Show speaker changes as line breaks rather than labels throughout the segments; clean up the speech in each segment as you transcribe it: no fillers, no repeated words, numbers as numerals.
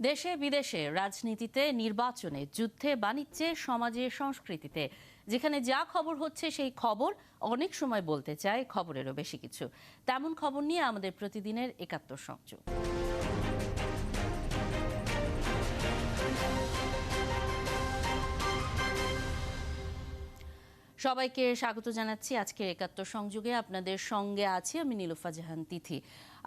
দেশে বিদেশে রাজনীতিতে, নির্বাচনে, যুদ্ধে, বাণিজ্যে, সমাজে, সংস্কৃতিতে যেখানে যা খবর হচ্ছে সেই খবর অনেক সময় বলতে চায় খবরেরও বেশি কিছু। তেমন খবর নিয়ে আমাদের প্রতিদিনের ৭১ সংযোগ। সবাইকে স্বাগত জানাচ্ছি আজকের ৭১ সংযোগে। আপনাদের সঙ্গে আছি আমি নীলুফা জাহান তিথি।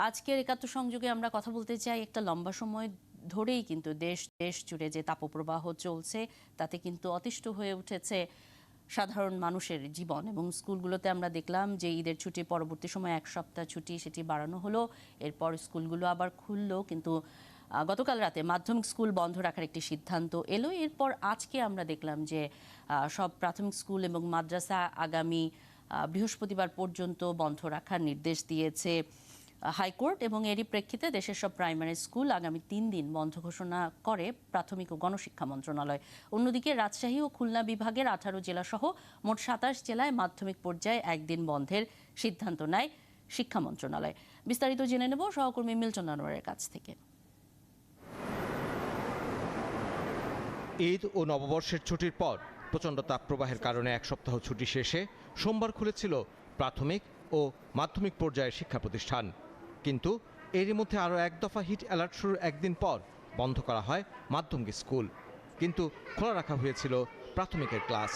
আজকের ৭১ সংযোগে আমরা কথা বলতে চাই একটা লম্বা সময় ধরেই কিন্তু দেশ জুড়ে যে তাপপ্রবাহ চলছে তাতে কিন্তু অতিষ্ঠ হয়ে উঠেছে সাধারণ মানুষের জীবন। এবং স্কুলগুলোতে আমরা দেখলাম যে ঈদের ছুটি পরবর্তী সময় ১ সপ্তাহ ছুটি সেটি বাড়ানো হলো, এরপর স্কুলগুলো আবার খুললো, কিন্তু গতকাল রাতে মাধ্যমিক স্কুল বন্ধ রাখার একটি সিদ্ধান্ত এলো। এরপর আজকে আমরা দেখলাম যে সব প্রাথমিক স্কুল এবং মাদ্রাসা আগামী বৃহস্পতিবার পর্যন্ত বন্ধ রাখার নির্দেশ দিয়েছে হাইকোর্ট, এবং এরই প্রেক্ষিতে দেশের সব প্রাইমারি স্কুল আগামী ৩ দিন বন্ধ ঘোষণা করে প্রাথমিক ও গণশিক্ষা মন্ত্রণালয়। অন্যদিকে রাজশাহী ও খুলনা বিভাগের ১৮ জেলাসহ মোট ২৭ জেলায় মাধ্যমিক পর্যায়ে একদিন বন্ধের সিদ্ধান্ত নেয় শিক্ষা মন্ত্রণালয়। বিস্তারিত জেনে নেব সহকর্মী মিল্টন আনোয়ারের কাছ থেকে।
ঈদ ও নববর্ষের ছুটির পর প্রচণ্ড তাপপ্রবাহের কারণে ১ সপ্তাহ ছুটি শেষে সোমবার খুলেছিল প্রাথমিক ও মাধ্যমিক পর্যায়ের শিক্ষা প্রতিষ্ঠান। কিন্তু এরই মধ্যে আরও এক দফা হিট অ্যালার্ট শুরুর একদিন পর বন্ধ করা হয় মাধ্যমিক স্কুল, কিন্তু খোলা রাখা হয়েছিল প্রাথমিকের ক্লাস।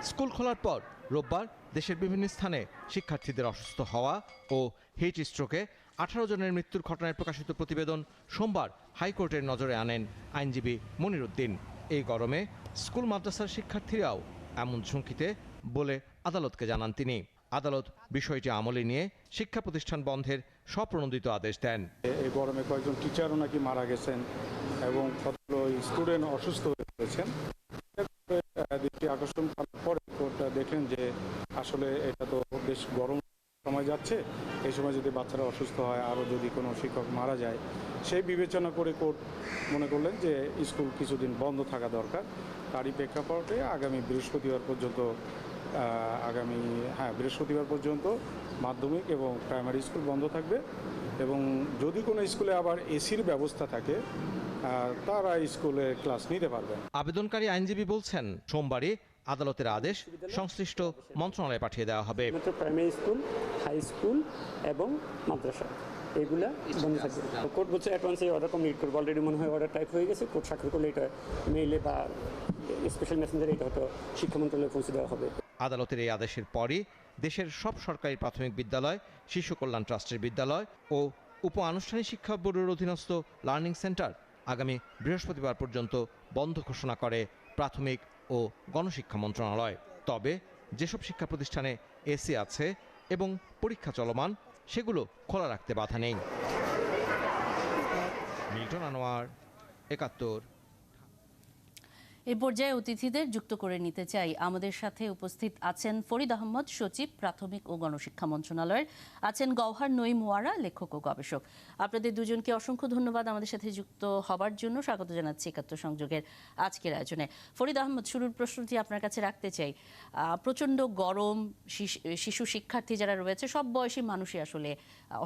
স্কুল খোলার পর রোববার দেশের বিভিন্ন স্থানে শিক্ষার্থীদের অসুস্থ হওয়া ও হিট স্ট্রোকে ১৮ জনের মৃত্যুর ঘটনায় প্রকাশিত প্রতিবেদন সোমবার হাইকোর্টের নজরে আনেন আইনজীবী মনির উদ্দিন। এই গরমে স্কুল মাদ্রাসার শিক্ষার্থীরাও এমন ঝুঁকিতে বলে আদালতকে জানান তিনি। আদালত বিষয়টি আমলে নিয়ে শিক্ষা প্রতিষ্ঠান বন্ধের স্বপ্রণোদিত আদেশ দেন।
এই গরমে কয়েকজন টিচারও নাকি মারা গেছেন এবং কতগুলো স্টুডেন্ট অসুস্থ হয়েছেন। দৃষ্টি আকর্ষণ করার পরে কোর্ট দেখলেন যে আসলে এটা তো বেশ গরম সময় যাচ্ছে, এই সময় যদি বাচ্চারা অসুস্থ হয়, আরও যদি কোনো শিক্ষক মারা যায়, সেই বিবেচনা করে কোর্ট মনে করলেন যে স্কুল কিছুদিন বন্ধ থাকা দরকার। তারই প্রেক্ষাপটে আগামী বৃহস্পতিবার পর্যন্ত মাধ্যমিক এবং প্রাইমারি স্কুল বন্ধ থাকবে, এবং যদি কোনো স্কুলে আবার এসির ব্যবস্থা থাকে তারা স্কুলে ক্লাস নিতে পারবেন।
আবেদনকারী আইনজীবী বলছেন, সোমবারই আদালতের আদেশ সংশ্লিষ্ট মন্ত্রণালয়ে পাঠিয়ে দেওয়া হবে।
প্রাইমারি স্কুল, হাই স্কুল এবং মাদ্রাসা এগুলা বন্ধ থাকবে। কোর্ট বলছে অ্যাডভান্সে অর্ডার কমপ্লিট করবে। অলরেডি মনে হয় অর্ডার টাইপ হয়ে গেছে। কোর্ট স্বাক্ষর করলে এটা মেইলে বা স্পেশাল মেসেঞ্জারে এটা হয়তো শিক্ষা মন্ত্রণালয়ে পৌঁছে দেওয়া হবে।
আদালতের এই আদেশের পরই দেশের সব সরকারি প্রাথমিক বিদ্যালয়, শিশু কল্যাণ ট্রাস্টের বিদ্যালয় ও উপ আনুষ্ঠানিক শিক্ষা বোর্ডের অধীনস্থ লার্নিং সেন্টার আগামী বৃহস্পতিবার পর্যন্ত বন্ধ ঘোষণা করে প্রাথমিক ও গণশিক্ষা মন্ত্রণালয়। তবে যেসব শিক্ষা প্রতিষ্ঠানে এসি আছে এবং পরীক্ষা চলমান সেগুলো খোলা রাখতে বাধা নেই। মিল্টন আনোয়ার, ৭১।
এই পর্যায়ে অতিথিদের যুক্ত করে নিতে চাই। আমাদের সাথে উপস্থিত আছেন ফরিদ আহমদ, সচিব, প্রাথমিক ও গণশিক্ষা মন্ত্রণালয়ের, আছেন গওহার নঈম ওয়ারা, লেখক ও গবেষক। আপনাদের দুজনকে অসংখ্য ধন্যবাদ আমাদের সাথে যুক্ত হবার জন্য। স্বাগত জানাচ্ছি ৭১ সংযোগের আজকের আয়োজনে। ফরিদ আহমদ, শুরুর প্রশ্নটি আপনার কাছে রাখতে চাই। প্রচণ্ড গরম, শিশু শিক্ষার্থী যারা রয়েছে সব বয়সী মানুষই আসলে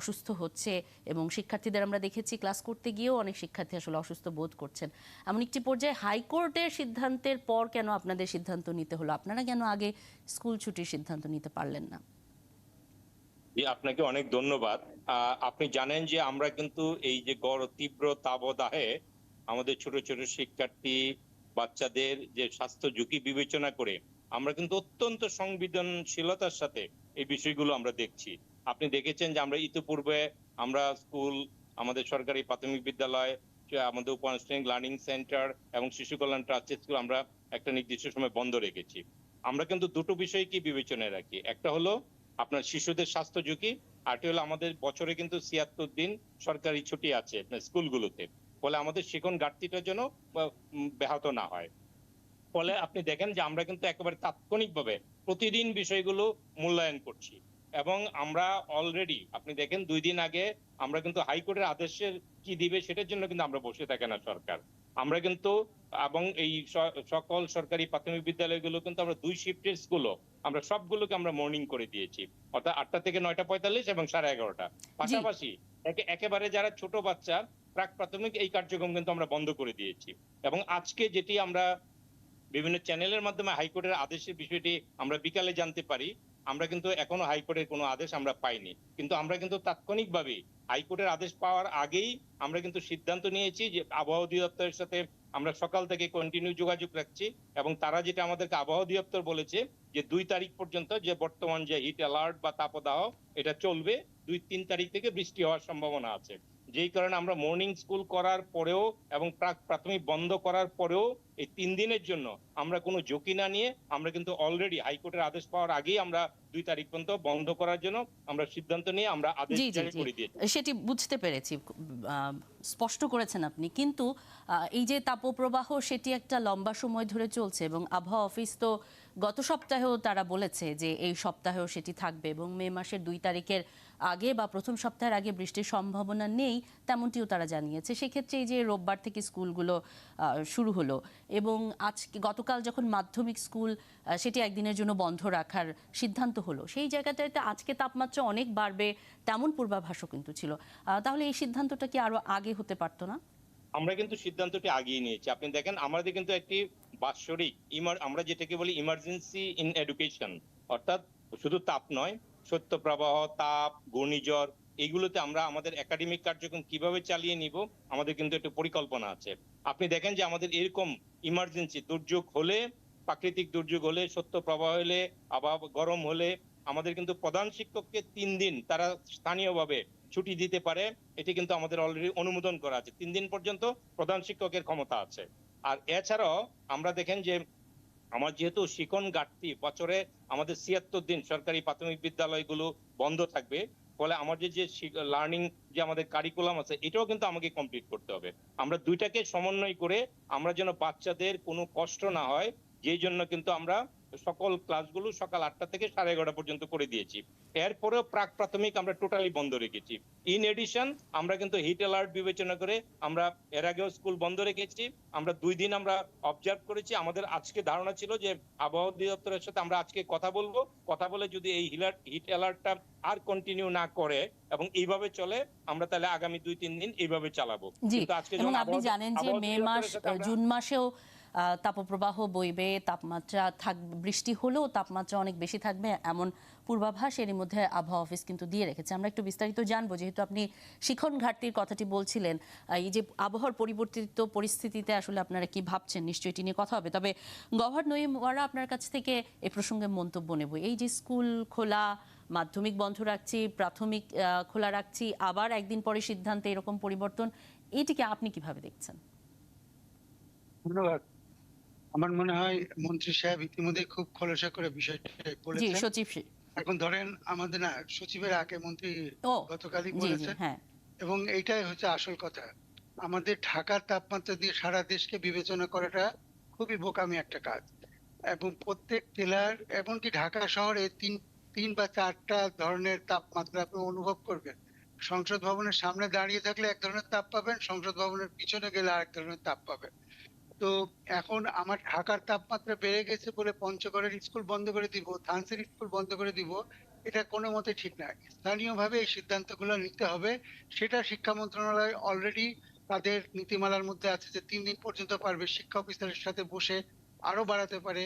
অসুস্থ হচ্ছে, এবং শিক্ষার্থীদের আমরা দেখেছি ক্লাস করতে গিয়েও অনেক শিক্ষার্থী আসলে অসুস্থ বোধ করছেন। এমন একটি পর্যায়ে হাইকোর্টের সিদ্ধান্তের পর কেন আপনাদের সিদ্ধান্ত নিতে হলো? আপনারা কেন আগে স্কুল ছুটির সিদ্ধান্ত নিতে পারলেন না?
আপনাকে অনেক ধন্যবাদ। আপনি জানেন যে আমরা কিন্তু এই যে তীব্র তাপদাহে আমাদের ছোট ছোট শিক্ষার্থী বাচ্চাদের যে স্বাস্থ্য ঝুঁকি বিবেচনা করে আমরা কিন্তু অত্যন্ত সংবেদনশীলতার সাথে এই বিষয়গুলো আমরা দেখছি। আপনি দেখেছেন যে আমরা ইতিপূর্বে আমরা স্কুল, আমাদের সরকারি প্রাথমিক বিদ্যালয়, আমাদের উপ আনুষ্ঠানিক লার্নিং সেন্টার এবং শিশু কল্যাণ ট্রাস্ট স্কুল আমরা একটা নির্দিষ্ট সময় বন্ধ রেখেছি। আমরা কিন্তু দুটো বিষয় কি বিবেচনায় রাখি, একটা হলো আপনার শিশুদের স্বাস্থ্য ঝুঁকি, আরটি হলো আমাদের বছরে কিন্তু ৭৬ দিন সরকারি ছুটি আছে স্কুলগুলোতে, ফলে আমাদের শিক্ষণ ঘাটতিটা যেন ব্যাহত না হয়। ফলে আপনি দেখেন যে আমরা কিন্তু একেবারে তাৎক্ষণিকভাবে প্রতিদিন বিষয়গুলো মূল্যায়ন করছি, এবং আমরা অলরেডি আপনি দেখেন 2 দিন আগে আমরা কিন্তু হাইকোর্টের আদেশের কি দিবে সেটার জন্য কিন্তু আমরা বসে থাকে না সরকার। আমরা কিন্তু এবং এই সকল সরকারি প্রাথমিক বিদ্যালয়গুলো কিন্তু আমরা 2 শিফটের স্কুলও আমরা সবগুলোকে আমরা মর্নিং করে দিয়েছি, অর্থাৎ ৮টা থেকে ৯টা ৪৫ এবং 11:30। পাশাপাশি একেবারে যারা ছোট বাচ্চা প্রাক প্রাথমিক এই কার্যক্রম কিন্তু আমরা বন্ধ করে দিয়েছি। এবং আজকে যেটি আমরা বিভিন্ন চ্যানেলের মাধ্যমে হাইকোর্টের আদেশের বিষয়টি আমরা বিকালে জানতে পারি, আমরা কিন্তু এখনো হাইকোর্টের কোনো আদেশ আমরা পাইনি। কিন্তু আমরা কিন্তু তাৎক্ষণিকভাবে হাইকোর্টের আদেশ পাওয়ার আগেই আমরা কিন্তু সিদ্ধান্ত নিয়েছি যে আবহাওয়া অধিদপ্তরের সাথে আমরা সকাল থেকে কন্টিনিউ যোগাযোগ রাখছি, এবং তারা যেটা আমাদেরকে আবহাওয়া অধিদপ্তর বলেছে যে 2 তারিখ পর্যন্ত যে বর্তমান যে হিট অ্যালার্ট বা তাপদাহ এটা চলবে, 2-3 তারিখ থেকে বৃষ্টি হওয়ার সম্ভাবনা আছে। যেই কারণে আমরা মর্নিং স্কুল করার পরেও এবং প্রাক প্রাথমিক বন্ধ করার পরেও এই 3 দিনের জন্য আমরা কোনো ঝুঁকি না নিয়ে আমরা কিন্তু অলরেডি হাইকোর্টের আদেশ পাওয়ার আগেই আমরা 2 তারিখ পর্যন্ত বন্ধ করার জন্য আমরা সিদ্ধান্ত নিয়ে আমরা আদেশ
জি জি
জারি
জি
করে দিয়েছি।
সেটি বুঝতে পেরেছি, স্পষ্ট করেছেন আপনি। কিন্তু এই যে তাপপ্রবাহ সেটি একটা লম্বা সময় ধরে চলছে এবং আবহাওয়া অফিস তো গত সপ্তাহেও তারা বলেছে যে এই সপ্তাহেও সেটি থাকবে এবং মে মাসের 2 তারিখের আগে বা প্রথম সপ্তাহের আগে বৃষ্টির সম্ভাবনা নেই তেমনটিও তারা জানিয়েছে। সেক্ষেত্রে এই যে রোববার থেকে স্কুলগুলো শুরু হলো এবং আজকে গতকাল যখন মাধ্যমিক স্কুল সেটি একদিনের জন্য বন্ধ রাখার সিদ্ধান্ত হলো, সেই জায়গাটাতে আজকে তাপমাত্রা অনেক বাড়বে তেমন পূর্বাভাসও কিন্তু ছিল। তাহলে এই সিদ্ধান্তটা কি আরো আগে হতে পারতো না?
আমরা কিন্তু সিদ্ধান্তটি আগিয়ে নিয়েছি। আপনি দেখেন আমাদের কিন্তু একটি বাৎসরিক আমরা যেটাকে বলি ইমার্জেন্সি ইন এডুকেশন, অর্থাৎ শুধু তাপ নয়, শৈত্যপ্রবাহ, তাপ, ঘূর্ণিঝড়, এইগুলোতে আমরা আমাদের একাডেমিক কার্যক্রম কিভাবে চালিয়ে নিব আমাদের কিন্তু একটা পরিকল্পনা আছে। আপনি দেখেন যে আমাদের এরকম ইমার্জেন্সি দুর্যোগ হলে, প্রাকৃতিক দুর্যোগ হলে, শৈত্যপ্রবাহ হলে, আবহাওয়া গরম হলে আমাদের কিন্তু প্রধান শিক্ষককে 3 দিন তারা স্থানীয়ভাবে ছুটি দিতে পারে। এটি কিন্তু আমাদের অলরেডি অনুমোদন করা আছে। 3 দিন পর্যন্ত প্রধান শিক্ষকের ক্ষমতা আছে। আর এছাড়াও আমরা দেখেন যে আমার যেহেতু শিক্ষণ ঘাটতি, বছরে আমাদের ৭৬ দিন সরকারি প্রাথমিক বিদ্যালয়গুলো বন্ধ থাকবে, ফলে আমাদের যে লার্নিং যে আমাদের কারিকুলাম আছে এটাও কিন্তু আমাকে কমপ্লিট করতে হবে। আমরা দুইটাকে সমন্বয় করে আমরা যেন বাচ্চাদের কোনো কষ্ট না হয়, যেই জন্য কিন্তু আমরা সকল ক্লাসগুলো সকাল ৮টা থেকে 11:30 পর্যন্ত করে দিয়েছি। এরপরেও প্রাক প্রাথমিক আমরা টোটালি বন্ধ রেখেছি। ইন এডিশন আমরা কিন্তু হিট অ্যালার্ট বিবেচনা করে আমরা এর আগেও স্কুল বন্ধ রেখেছি। আমরা 2 দিন আমরা অবজার্ভ করেছি। আমাদের আজকে ধারণা ছিল যে আবহাওয়া অধিদপ্তরের সাথে আমরা আজকে কথা বলবো, কথা বলে যদি এই হিট অ্যালার্টটা আর কন্টিনিউ না করে এবং এইভাবে চলে, আমরা তাহলে আগামী 2-3 দিন এইভাবে চালাবো।
জি,
কিন্তু আজকে
এবং
যখন
আপনি জানেন যে
আবহাওয়া
মে
অধিদপ্তরের
মাস
সাথে আমরা
জুন মাসেও তাপপ্রবাহ বইবে, তাপমাত্রা থাকবে, বৃষ্টি হলেও তাপমাত্রা অনেক বেশি থাকবে এমন পূর্বাভাস এরই মধ্যে আবহাওয়া অফিস কিন্তু দিয়ে রেখেছে। আমরা একটু বিস্তারিত জানবো, যেহেতু আপনি শিক্ষণ ঘাটতির কথাটি বলছিলেন। এই যে আবহাওয়ার পরিবর্তিত পরিস্থিতিতে আসলে আপনারা কি ভাবছেন, নিশ্চয়ই এটি নিয়ে কথা হবে। তবে গভর্নর নঈম ওয়ারা আপনার কাছ থেকে এ প্রসঙ্গে মন্তব্য নেব। এই যে স্কুল খোলা, মাধ্যমিক বন্ধ রাখছি, প্রাথমিক খোলা রাখছি, আবার একদিন পরে সিদ্ধান্তে এরকম পরিবর্তন, এটিকে আপনি কিভাবে দেখছেন?
ধন্যবাদ। আমার মনে হয় মন্ত্রী সাহেব ইতিমধ্যে খুব খোলাসা করে বিষয়টা
জি,
বলেছেন।
সচিব।
এখন ধরেন আমাদের না সচিবের আগে মন্ত্রী
ও
গতকালই
জি জি,
বলেছেন,
হ্যাঁ
এবং এইটাই হচ্ছে আসল কথা। আমাদের ঢাকার তাপমাত্রা দিয়ে সারা দেশকে বিবেচনা করাটা খুবই বোকামি একটা কাজ। এবং প্রত্যেক জেলার, এমনকি ঢাকা শহরে তিন বা 4টা ধরনের তাপমাত্রা আপনি অনুভব করবেন। সংসদ ভবনের সামনে দাঁড়িয়ে থাকলে এক ধরনের তাপ পাবেন, সংসদ ভবনের পিছনে গেলে আরেক ধরনের তাপ পাবেন। তো এখন আমার ঢাকার তাপমাত্রা বেড়ে গেছে বলে পঞ্চগড়ের স্কুল বন্ধ করে দিব, থানসির স্কুল বন্ধ করে দিব, এটা কোনো মতে ঠিক না। স্থানীয়ভাবে এই সিদ্ধান্তগুলো নিতে হবে। সেটা শিক্ষা মন্ত্রণালয় অলরেডি তাদের নীতিমালার মধ্যে আছে যে 3 দিন পর্যন্ত পারবে। শিক্ষা অফিসারের সাথে বসে আরো বাড়াতে পারে।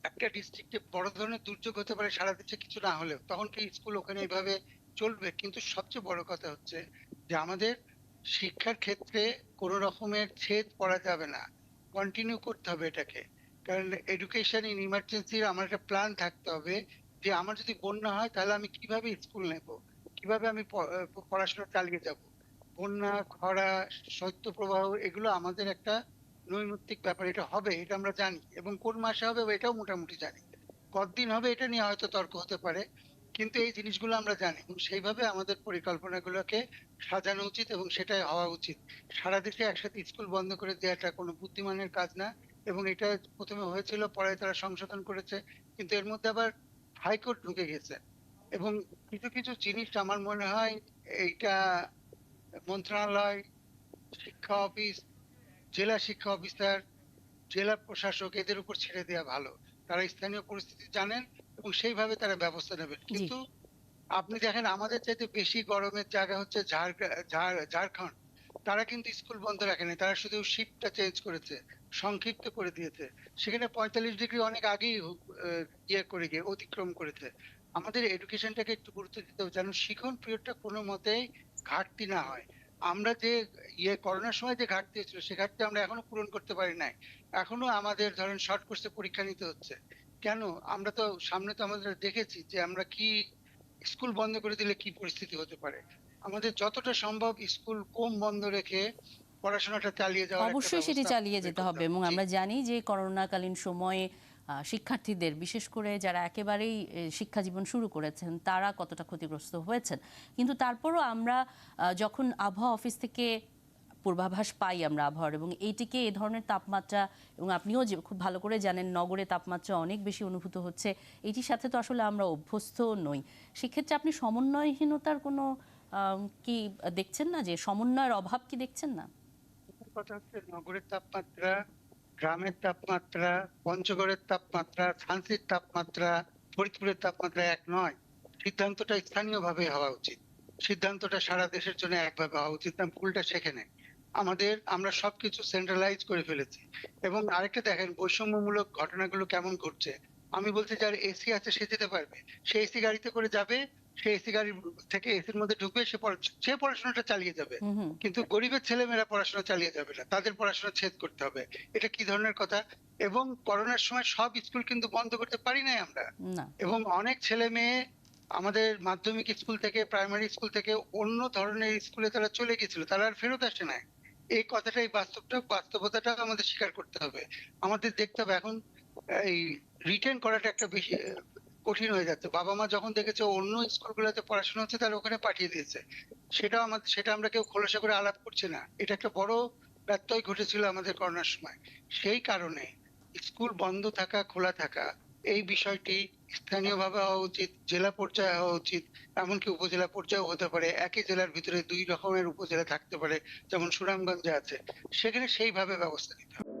একটা ডিস্ট্রিক্টে বড় ধরনের দুর্যোগ হতে পারে সারা দেশে কিছু না হলেও, তখন কি স্কুল ওখানে এইভাবে চলবে? কিন্তু সবচেয়ে বড় কথা হচ্ছে যে আমাদের শিক্ষার ক্ষেত্রে কোনো রকমের ছেদ পড়া যাবে না, কন্টিনিউ করতে হবে এটাকে। কারণ এডুকেশন ইন ইমার্জেন্সির আমার একটা প্ল্যান থাকতে হবে যে আমার যদি বন্যা হয় তাহলে আমি কিভাবে স্কুল নেব, কিভাবে আমি পড়াশোনা চালিয়ে যাব। বন্যা, খরা, শৈত্যপ্রবাহ এগুলো আমাদের একটা নৈমিত্তিক ব্যাপার। এটা হবে, এটা আমরা জানি, এবং কোন মাসে হবে এটাও মোটামুটি জানি। কতদিন হবে এটা নিয়ে হয়তো তর্ক হতে পারে, কিন্তু এই জিনিসগুলো আমরা জানি এবং সেইভাবে আমাদের পরিকল্পনাগুলোকে সাজানো উচিত এবং সেটাই হওয়া উচিত। সারা দেশে একসাথে স্কুল বন্ধ করে দেওয়াটা কোনো বুদ্ধিমানের কাজ না। এবং এটা প্রথমে হয়েছিল, পরে তারা সংশোধন করেছে, কিন্তু এর মধ্যে আবার হাইকোর্ট ঢুকে গেছে। এবং কিছু কিছু জিনিস আমার মনে হয় এইটা মন্ত্রণালয়, শিক্ষা অফিস, জেলা শিক্ষা অফিসার, জেলা প্রশাসক এদের উপর ছেড়ে দেওয়া ভালো। তারা স্থানীয় পরিস্থিতি জানেন এবং সেইভাবে তারা ব্যবস্থা নেবেন।
জি
কিন্তু আপনি দেখেন আমাদের চাইতে বেশি গরমের জায়গা হচ্ছে ঝাড়খণ্ড। তারা কিন্তু স্কুল বন্ধ রাখেনি, তারা শুধু শিফটটা চেঞ্জ করেছে, সংক্ষিপ্ত করে দিয়েছে। সেখানে 45 ডিগ্রি অনেক আগেই ইয়ে করে গিয়ে অতিক্রম করেছে। আমাদের এডুকেশনটাকে একটু গুরুত্ব দিতে হবে যেন শিখন পিরিয়ডটা কোনো মতেই ঘাটতি না হয়। আমরা যে করোনার সময় যে ঘাটতি ছিল সে ঘাটতি আমরা এখনো পূরণ করতে পারি নাই। এখনো আমাদের ধরেন শর্ট কোর্সে পরীক্ষা নিতে হচ্ছে। কেন? আমরা তো সামনে তো আমাদের দেখেছি যে আমরা কি স্কুল বন্ধ করে দিলে কি পরিস্থিতি হতে পারে। আমাদের যতটা সম্ভব স্কুল কম বন্ধ রেখে পড়াশোনাটা চালিয়ে যাওয়ার একটা
অবশ্যই সেটি
ব্যবস্থা
চালিয়ে
বের
যেতে
করতে
হবে এবং
জি।
আমরা জানি যে করোনাকালীন সময়ে শিক্ষার্থীদের বিশেষ করে যারা একেবারেই শিক্ষা জীবন শুরু করেছেন তারা কতটা ক্ষতিগ্রস্ত হয়েছেন, কিন্তু তারপরও আমরা যখন আবহাওয়া অফিস থেকে পূর্বাভাস পাই আমরা আবহাওয়ার, এবং এইটিকে এ ধরনের তাপমাত্রা, এবং আপনিও যে খুব ভালো করে জানেন নগরে তাপমাত্রা অনেক বেশি অনুভূত হচ্ছে, এটির সাথে তো আসলে আমরা অভ্যস্ত নই। সেক্ষেত্রে আপনি সমন্বয়হীনতার কোনো কি দেখছেন না, যে সমন্বয়ের অভাব কি দেখছেন না?
কথা হচ্ছে নগরের তাপমাত্রা, গ্রামের তাপমাত্রা, পঞ্চগড়ের তাপমাত্রা, ঝাঁসির তাপমাত্রা, ফরিদপুরের তাপমাত্রা এক নয়। সিদ্ধান্তটা স্থানীয়ভাবে হওয়া উচিত। সিদ্ধান্তটা সারা দেশের জন্য একভাবে হওয়া উচিত না, ভুলটা সেখানে। আমরা সবকিছু সেন্ট্রালাইজ করে ফেলেছি। এবং আরেকটা দেখেন বৈষম্যমূলক ঘটনাগুলো কেমন ঘটছে। আমি বলছি যার এসি আছে সে যেতে পারবে, সে এসি গাড়িতে করে যাবে, সে এসি গাড়ির থেকে এসির মধ্যে ঢুকবে, সে পড়াশোনাটা চালিয়ে যাবে।
হুম হুম।
কিন্তু গরিবের ছেলেমেয়েরা পড়াশোনা চালিয়ে যাবে না, তাদের পড়াশোনা ছেদ করতে হবে। এটা কি ধরনের কথা? এবং করোনার সময় সব স্কুল কিন্তু বন্ধ করতে পারি নাই আমরা।
না।
এবং অনেক ছেলে মেয়ে আমাদের মাধ্যমিক স্কুল থেকে, প্রাইমারি স্কুল থেকে অন্য ধরনের স্কুলে তারা চলে গেছিল, তারা আর ফেরত আসে নাই। এই কথাটাই বাস্তবতাটা আমাদের স্বীকার করতে হবে। আমাদের দেখতে হবে এখন এই রিটেন করাটা একটা বেশি কঠিন হয়ে যাচ্ছে। বাবা মা যখন দেখেছে অন্য স্কুলগুলোতে পড়াশোনা হচ্ছে তারা ওখানে পাঠিয়ে দিয়েছে। সেটা আমরা কেউ খোলাসা করে আলাপ করছি না। এটা একটা বড় ব্যত্যয় ঘটেছিল আমাদের করোনার সময়। সেই কারণে স্কুল বন্ধ থাকা খোলা থাকা এই বিষয়টি স্থানীয়ভাবে হওয়া উচিত, জেলা পর্যায়ে হওয়া উচিত, এমনকি উপজেলা পর্যায়েও হতে পারে। একই জেলার ভিতরে 2 রকমের উপজেলা থাকতে পারে, যেমন সুনামগঞ্জে আছে। সেখানে সেইভাবে ব্যবস্থা নিতে হবে।